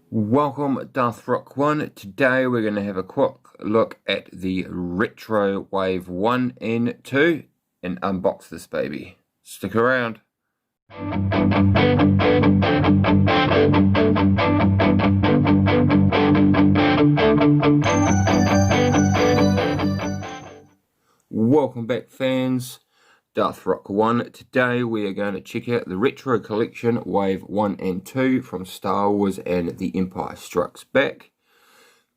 Welcome Darth Rock 1. Today we're going to have a quick look at the Retro Wave 1 and 2 and unbox this baby. Stick around. Welcome back fans, Darth Rock 1. Today we are going to check out the Retro Collection Wave 1 and 2 from Star Wars and The Empire Strikes Back.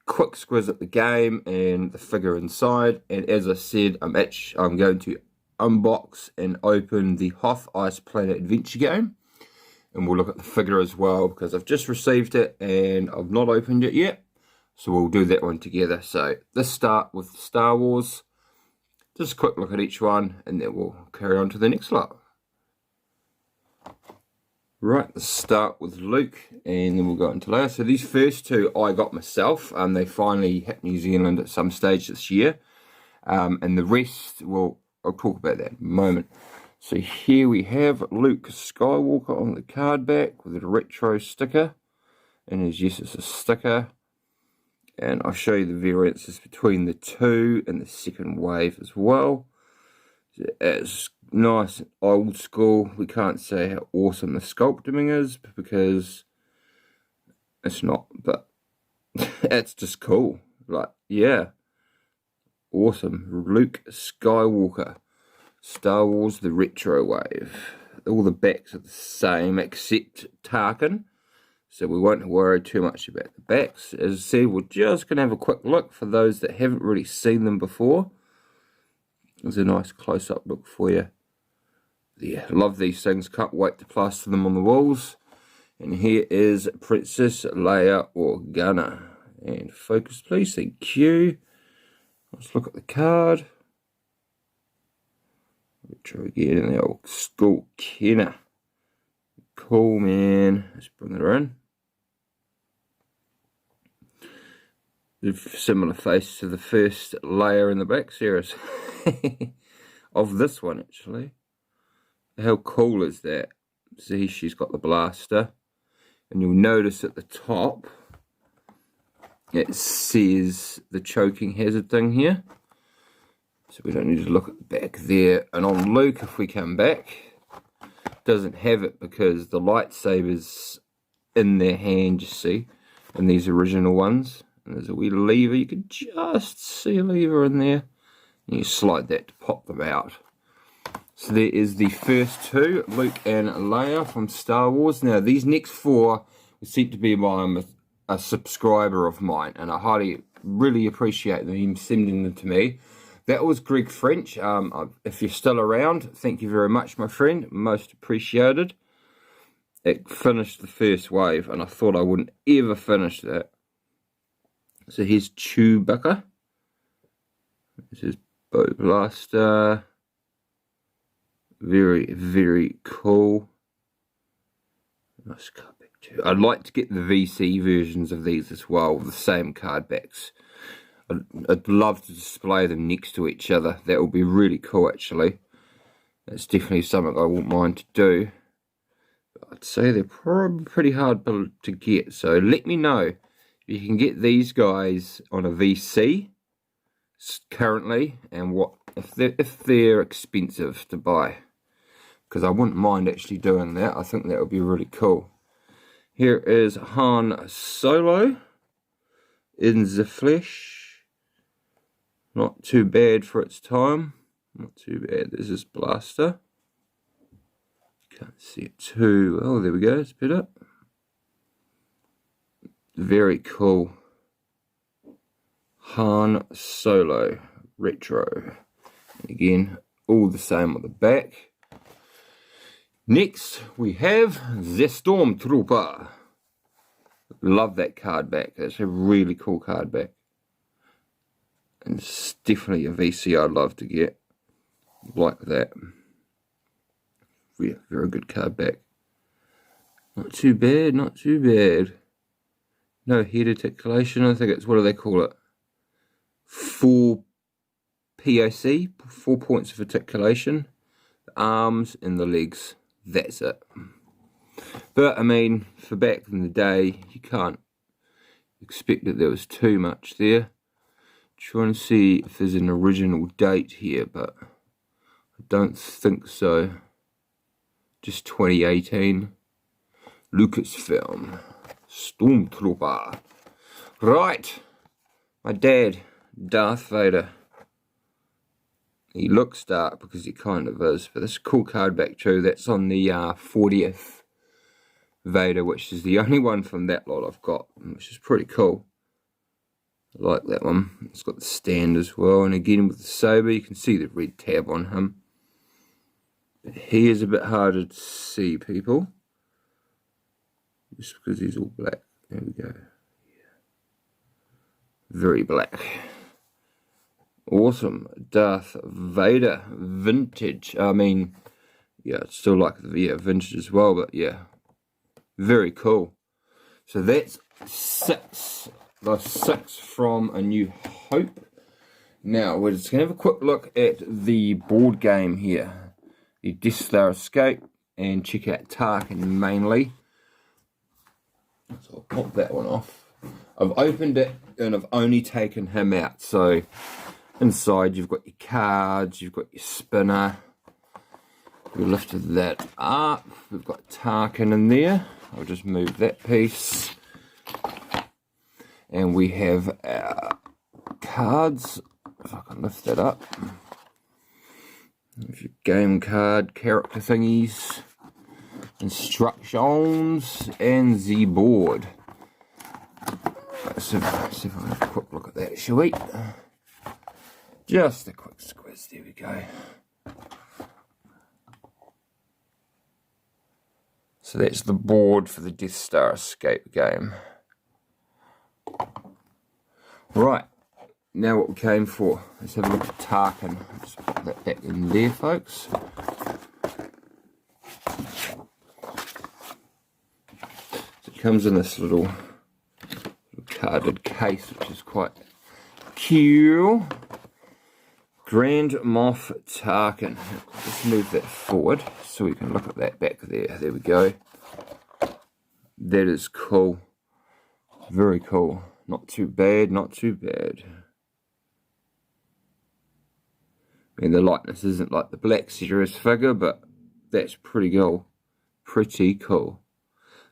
Quick squiz at the game and the figure inside, and as I said, I'm going to unbox and open the Hoth Ice Planet Adventure game, and we'll look at the figure as well because I've just received it and I've not opened it yet, so we'll do that one together. So let's start with Star Wars. Just a quick look at each one and then we'll carry on to the next lot. Right, let's start with Luke and then we'll go into Leia. So these first two I got myself. They finally hit New Zealand at some stage this year. And the rest, well, I'll talk about that in a moment. So here we have Luke Skywalker on the card back with a retro sticker. And as yes, it's a sticker. And I'll show you the variances between the two and the second wave as well. It's nice and old school. We can't say how awesome the sculpting is because it's not, but it's just cool. Like, yeah, awesome. Luke Skywalker, Star Wars the Retro Wave. All the backs are the same except Tarkin, so we won't worry too much about the backs. As I said, we're just going to have a quick look for those that haven't really seen them before. There's a nice close-up look for you. Yeah, love these things. Can't wait to plaster them on the walls. And here is Princess Leia Organa. And focus, please. Thank you. Let's look at the card. Retro again in the old school Kenner. Cool, man. Let's bring her in. Similar face to the first layer in the back series of this one, actually. How cool is that? See, she's got the blaster, and you'll notice at the top it says the choking hazard thing here, so we don't need to look at the back there. And on Luke, if we come back, doesn't have it because the lightsaber's in their hand, you see, in these original ones. And there's a wee lever, you can just see a lever in there, and you slide that to pop them out. So there is the first two, Luke and Leia from Star Wars. Now these next four were sent to be by a subscriber of mine, and I really appreciate them sending them to me. That was Greg French. If you're still around, thank you very much, my friend, most appreciated. It finished the first wave, and I thought I wouldn't ever finish that. So here's Chewbacca. This is Bow Blaster. Very, very cool. Nice card back too. I'd like to get the VC versions of these as well, with the same card backs. I'd love to display them next to each other. That would be really cool, actually. That's definitely something I wouldn't mind to do. But I'd say they're probably pretty hard to get. So let me know. You can get these guys on a VC currently, and what if they're expensive to buy, because I wouldn't mind actually doing that. I think that would be really cool. Here is Han Solo in the flesh. Not too bad for its time. Not too bad. There's this blaster. Can't see it too well. There we go. It's better. Very cool. Han Solo Retro. And again, all the same on the back. Next, we have the Stormtrooper. Love that card back. That's a really cool card back. And it's definitely a VC I'd love to get. Like that. Yeah, very good card back. Not too bad, not too bad. No head articulation. I think it's, what do they call it? 4 POC, 4 points of articulation. The arms and the legs. That's it. But I mean, for back in the day, you can't Expected there was too much there. Trying to see if there's an original date here, but I don't think so. Just 2018. Lucasfilm. Stormtrooper. Right. My dad, Darth Vader. He looks dark because he kind of is, but this is a cool card back too. That's on the 40th Vader, which is the only one from that lot I've got, which is pretty cool. I like that one. It's got the stand as well, and again with the saber, you can see the red tab on him. But he is a bit harder to see, people, just because he's all black. There we go. Yeah. Very black. Awesome. Darth Vader vintage. I mean, yeah, it's still like the vintage as well, but yeah, very cool. So that's 6. The 6 from A New Hope. Now we're just gonna have a quick look at the board game here, the Death Star Escape, and check out Tarkin mainly. So I'll pop that one off. I've opened it and I've only taken him out. So inside you've got your cards, you've got your spinner. We lifted that up. We've got Tarkin in there. I'll just move that piece. And we have our cards. If I can lift that up. If your game card, character thingies, instructions, and the board. Let's see if I can have a quick look at that, shall we? Just a quick squiz, there we go. So that's the board for the Death Star Escape game. Right, now what we came for. Let's have a look at Tarkin. Just put that back in there, folks. So it comes in this little carded case, which is quite cute. Grand Moff Tarkin. Let's move that forward so we can look at that back there. There we go. That is cool. Very cool. Not too bad, not too bad. I mean, the likeness isn't like the Black Series figure, but that's pretty cool. Pretty cool.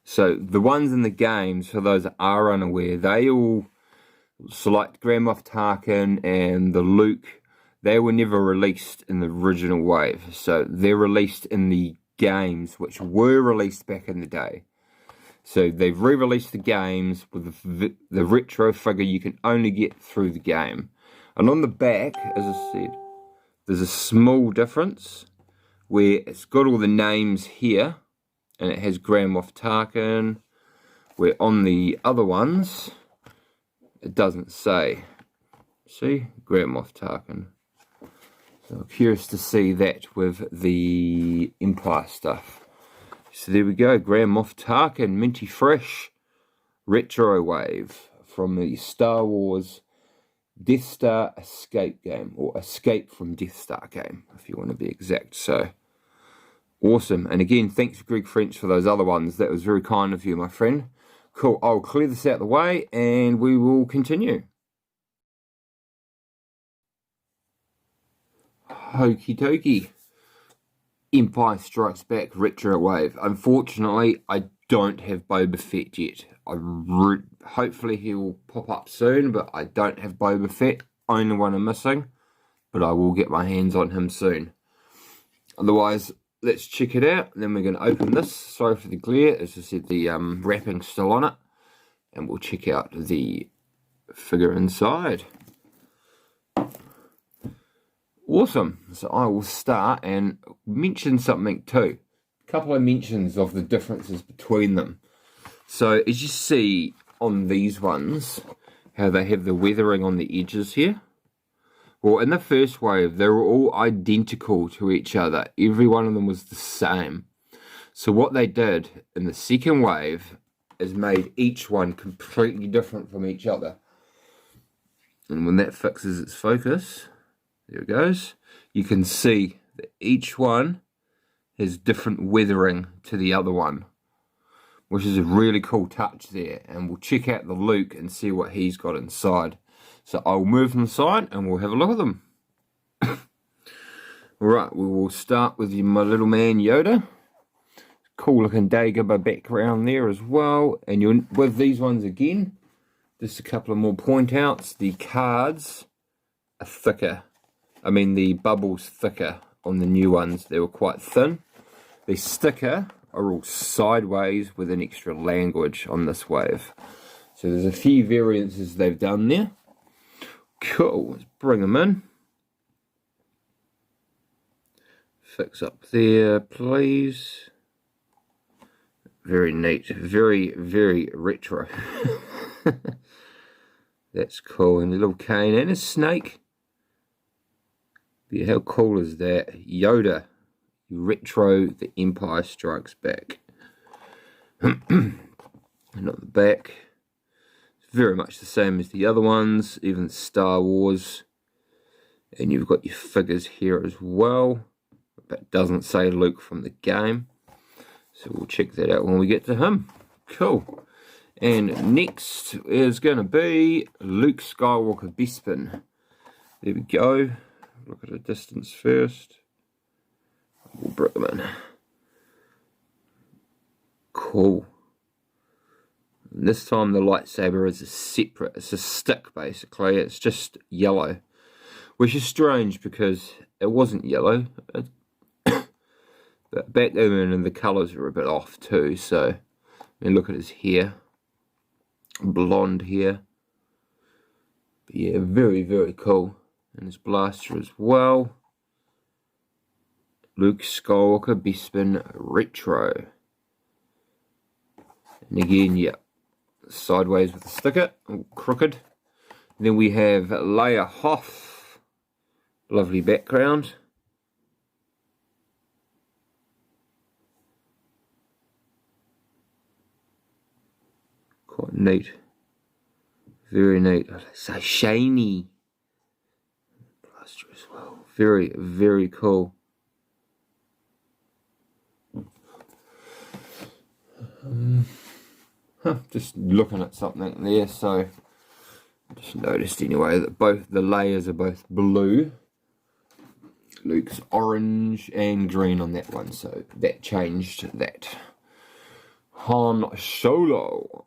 So, the ones in the games, for those that are unaware, they all, so like Grand Moff Tarkin and the Luke, they were never released in the original wave. So, they're released in the games, which were released back in the day. So they've re-released the games with the retro figure you can only get through the game. And on the back, as I said, there's a small difference where it's got all the names here and it has Grand Moff Tarkin, where on the other ones it doesn't say. See? Grand Moff Tarkin. So I'm curious to see that with the Empire stuff. So there we go, Grand Moff Tarkin, minty fresh, retro wave from the Star Wars Death Star Escape game, or Escape from Death Star game, if you want to be exact. So, awesome. And again, thanks Greg French for those other ones. That was very kind of you, my friend. Cool, I'll clear this out of the way and we will continue. Okie dokie. Empire Strikes Back Retro Wave. Unfortunately, I don't have Boba Fett yet. Hopefully he will pop up soon, but I don't have Boba Fett. Only one I'm missing, but I will get my hands on him soon. Otherwise, let's check it out. And then we're going to open this. Sorry for the glare. As I said, the wrapping's still on it. And we'll check out the figure inside. Awesome. So I will start and mention something too. A couple of mentions of the differences between them. So as you see on these ones, how they have the weathering on the edges here. Well, in the first wave, they were all identical to each other. Every one of them was the same. So what they did in the second wave is made each one completely different from each other. And when that fixes its focus, there it goes. You can see that each one has different weathering to the other one. which is a really cool touch there. And we'll check out the Luke and see what he's got inside. So I'll move them aside and we'll have a look at them. Alright, we will start with my little man Yoda. Cool looking Dagobah background there as well. And you're with these ones again, just a couple of more point outs. The cards are thicker. I mean the bubbles thicker on the new ones. They were quite thin. The sticker are all sideways with an extra language on this wave. So there's a few variances they've done there. Cool, let's bring them in. Fix up there, please. Very neat, very, very retro. That's cool. And a little cane and a snake. Yeah, how cool is that? Yoda, retro, the Empire Strikes Back. And on the back, it's very much the same as the other ones, even Star Wars. And you've got your figures here as well. But doesn't say Luke from the game. So we'll check that out when we get to him. Cool. And next is going to be Luke Skywalker Bespin. There we go. Look at a distance first. We'll bring them in. Cool. And this time the lightsaber is a separate, it's a stick basically. It's just yellow. Which is strange because it wasn't yellow. But back then the colours were a bit off too, so I mean, look at his hair. Blonde hair. But yeah, very, very cool. And his blaster as well. Luke Skywalker Bespin Retro. And again, yeah, sideways with the sticker, crooked. And then we have Leia Hoth. Lovely background. Quite neat. Very neat. So shiny. Blaster as well. Very, very cool. Just looking at something there, so I just noticed anyway that both the layers are both blue. Luke's orange and green on that one, so that changed that. Han Solo.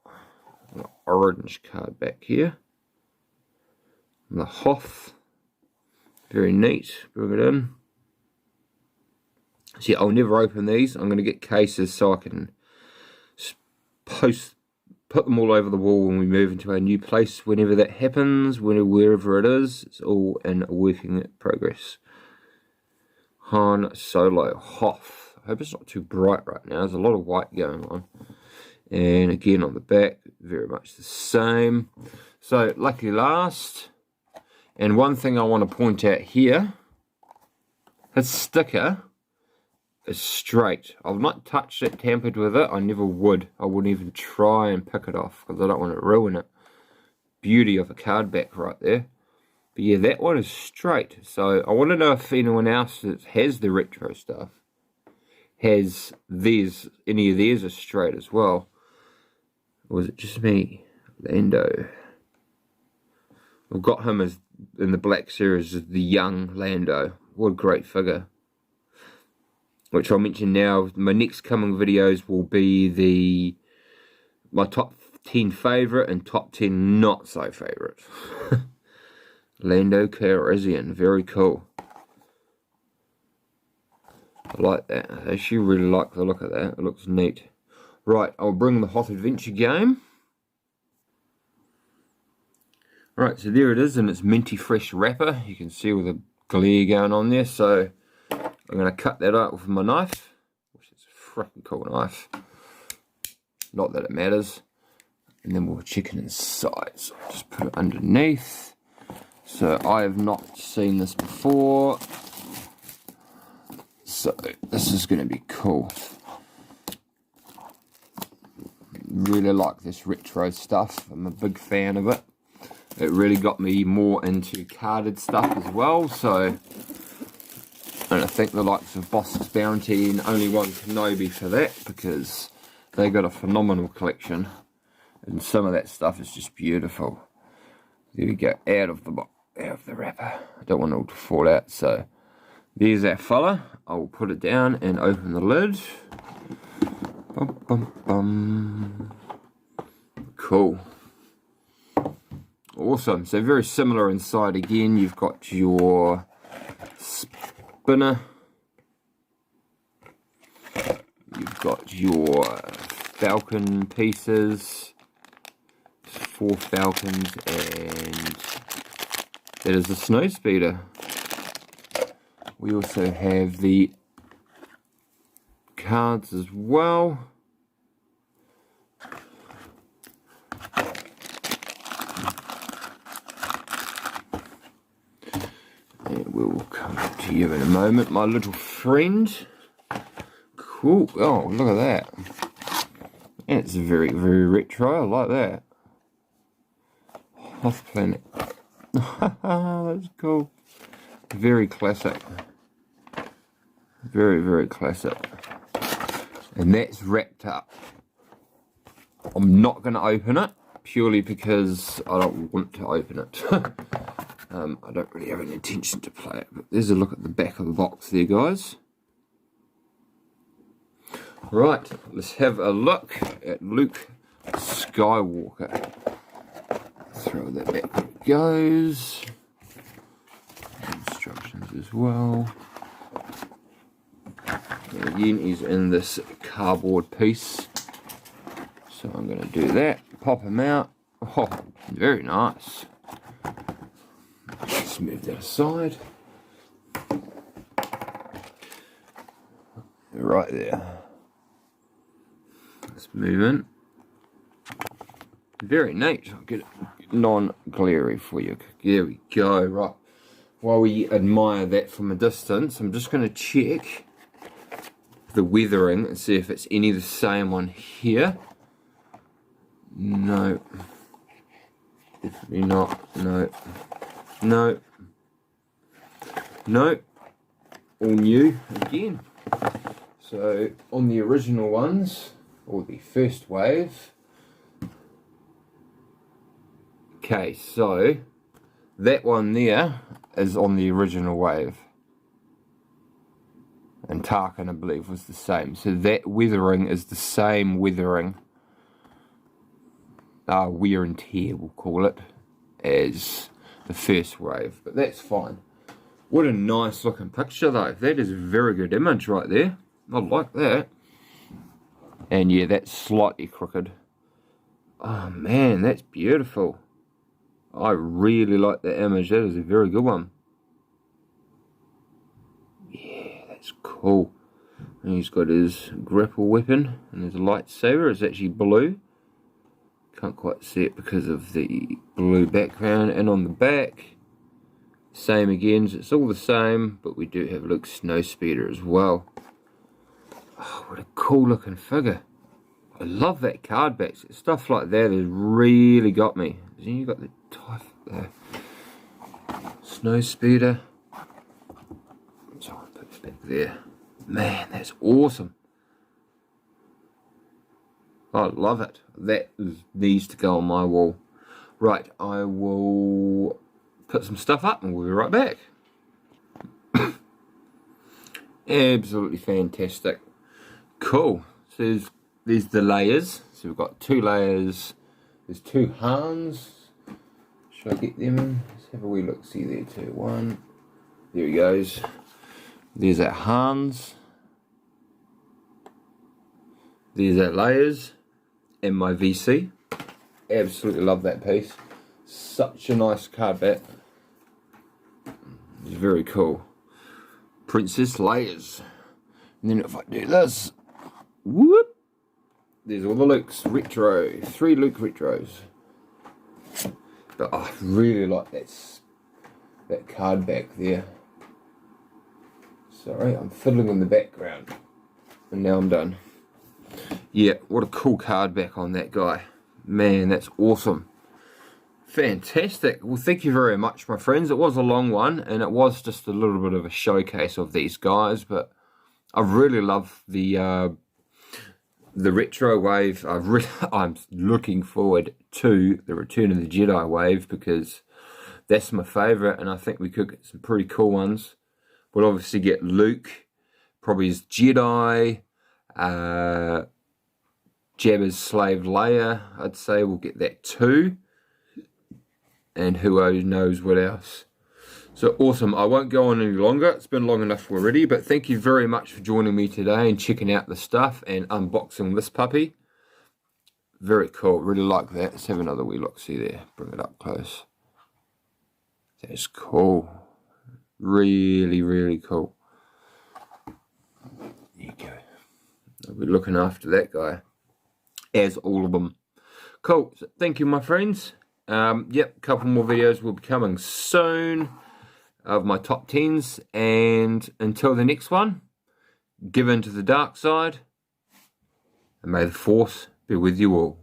An orange card back here. And the Hoth. Very neat. Bring it in. See, I'll never open these. I'm going to get cases so I can put them all over the wall when we move into our new place. Whenever that happens, wherever it is, it's all in working progress. Han Solo Hoth. I hope it's not too bright right now. There's a lot of white going on. And again on the back, very much the same. So, lucky last. And one thing I want to point out here, his sticker is straight. I've not touched it, tampered with it. I never would. I wouldn't even try and pick it off because I don't want to ruin it. Beauty of a card back right there. But yeah, that one is straight. So I want to know if anyone else that has the retro stuff has these, any of theirs are straight as well. Or was it just me? Lando. I've got him as in the Black Series as the young Lando. What a great figure. Which I'll mention now. My next coming videos will be my top 10 favourite and top 10 not so favourite. Lando Calrissian, very cool. I like that. I actually really like the look of that. It looks neat. Right, I'll bring the Hoth Adventure game. Right, so there it is in its minty fresh wrapper. You can see all the glare going on there. So I'm going to cut that out with my knife, which is a freaking cool knife. Not that it matters. And then we'll check it inside. So I'll just put it underneath. So I have not seen this before. So this is going to be cool. Really like this retro stuff. I'm a big fan of it. It really got me more into carded stuff as well. So, and I think the likes of Boss's Bounty and Only One Kenobi for that, because they got a phenomenal collection, and some of that stuff is just beautiful. There we go, out of the wrapper. I don't want it all to fall out, so there's our fella. I'll put it down and open the lid. Bum, bum, bum. Cool. Awesome. So very similar inside again. You've got your spinner. You've got your falcon pieces. 4 falcons, and that is the snow speeder. We also have the cards as well. And we'll come to you in a moment, my little friend. Cool. Oh, look at that. It's very, very retro. I like that. Hoth planet. That's cool. Very classic. Very, very classic. And that's wrapped up. I'm not going to open it, purely because I don't want to open it. I don't really have an intention to play it. But there's a look at the back of the box there, guys. Right, let's have a look at Luke Skywalker. Throw that back where it goes. Instructions as well. And again, he's in this cardboard piece. So I'm going to do that. Pop him out. Oh, very nice. Let's move that aside. Right there. Let's move in. Very neat. I'll get it non-glary for you. There we go. Right. While we admire that from a distance, I'm just going to check the weathering and see if it's any the same on here. No. Definitely not. No. No. No. All new again. So on the original ones, or the first wave. Okay, so that one there is on the original wave. And Tarkin, I believe, was the same. So that weathering is the same weathering, wear and tear, we'll call it, as the first wave. But that's fine. What a nice looking picture, though. That is a very good image right there. I like that. And yeah, that's slightly crooked. Oh man, that's beautiful. I really like that image. That is a very good one. Yeah, that's cool. And he's got his grapple weapon and his lightsaber. It's actually blue. Can't quite see it because of the blue background. And on the back, same again. So it's all the same, but we do have Luke's snow speeder as well. Oh, what a cool looking figure. I love that card back. Stuff like that has really got me. Then you got the snow speeder. So I'll put it back there. Man, that's awesome. I love it. That needs to go on my wall. Right, I will put some stuff up and we'll be right back. Absolutely fantastic. Cool. So there's the layers. So we've got 2 layers. There's 2 Hans. Should I get them in? Let's have a wee look. See there too. 1. There he goes. There's that Hans. There's that layers. And my VC. Absolutely love that piece. Such a nice card back. It's very cool. Princess layers. And then if I do this, whoop, there's all the Luke's retro. 3 Luke retros. But I really like that card back there. Sorry, I'm fiddling in the background. And now I'm done. Yeah, what a cool card back on that guy. Man, that's awesome. Fantastic. Well, thank you very much, my friends. It was a long one, and it was just a little bit of a showcase of these guys, but I really love the the retro wave. I'm looking forward to the Return of the Jedi wave because that's my favourite, and I think we could get some pretty cool ones. We'll obviously get Luke, probably as Jedi, Jabba's slave Leia, I'd say we'll get that too. And who knows what else. So awesome. I won't go on any longer. It's been long enough already, but thank you very much for joining me today and checking out the stuff and unboxing this puppy. Very cool. Really like that. Let's have another wee look. See there. Bring it up close. That's cool. Really, really cool. There you go. I'll be looking after that guy, as all of them. Cool. So thank you, my friends. Yep, a couple more videos will be coming soon of my top 10s. And until the next one, give in to the dark side. And may the Force be with you all.